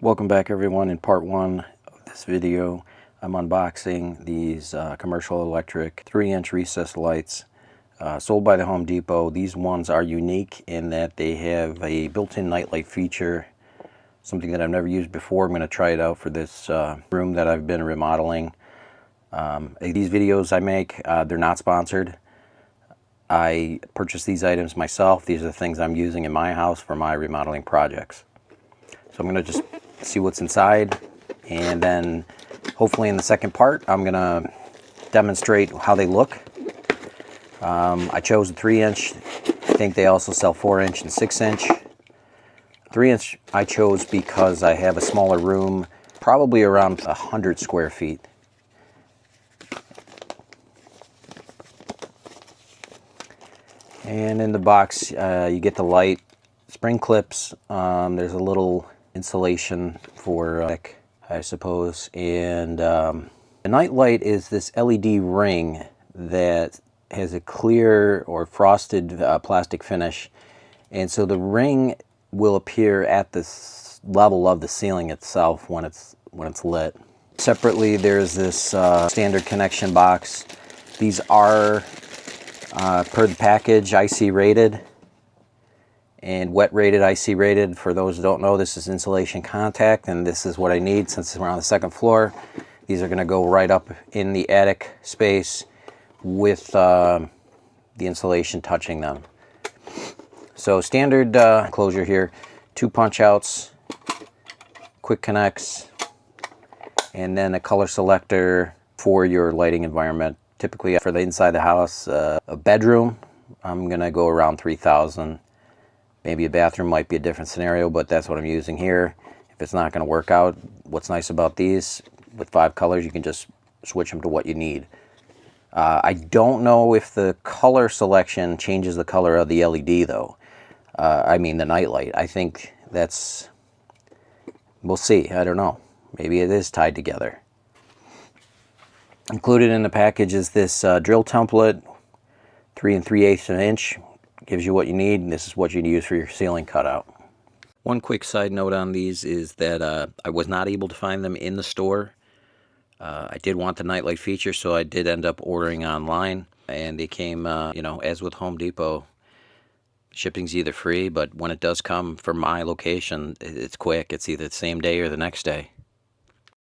Welcome back everyone. In part one of this video, I'm unboxing these commercial electric 3-inch recessed lights sold by the Home Depot. These ones are unique in that they have a built-in nightlight feature, something that I've never used before. I'm going to try it out for this room that I've been remodeling. These videos I make, they're not sponsored. I purchased these items myself. These are the things I'm using in my house for my remodeling projects. So I'm going to just see what's inside, and then hopefully in the second part I'm going to demonstrate how they look. I chose a 3-inch. I think they also sell 4-inch and 6-inch. 3-inch I chose because I have a smaller room, probably around 100 square feet. And in the box you get the light, spring clips, there's a little insulation for I suppose, and the night light is this LED ring that has a clear or frosted plastic finish, and so the ring will appear at this level of the ceiling itself when it's lit. Separately, there's this standard connection box. These are per the package IC rated and wet rated, IC rated. For those who don't know, this is insulation contact, and this is what I need since we're on the second floor. These are going to go right up in the attic space with the insulation touching them. So standard closure here, 2 punch outs, quick connects, and then a color selector for your lighting environment. Typically for the inside of the house, a bedroom, I'm going to go around 3,000. Maybe a bathroom might be a different scenario, but that's what I'm using here. If it's not going to work out, what's nice about these, with 5 colors, you can just switch them to what you need. I don't know if the color selection changes the color of the LED though. I mean the nightlight. I think that's, we'll see. I don't know. Maybe it is tied together. Included in the package is this drill template, 3 3/8 inch. Gives you what you need, and this is what you use for your ceiling cutout. One quick side note on these is that I was not able to find them in the store. I did want the nightlight feature, so I did end up ordering online, and they came, you know, as with Home Depot, shipping's either free, but when it does come from my location, it's quick. It's either the same day or the next day.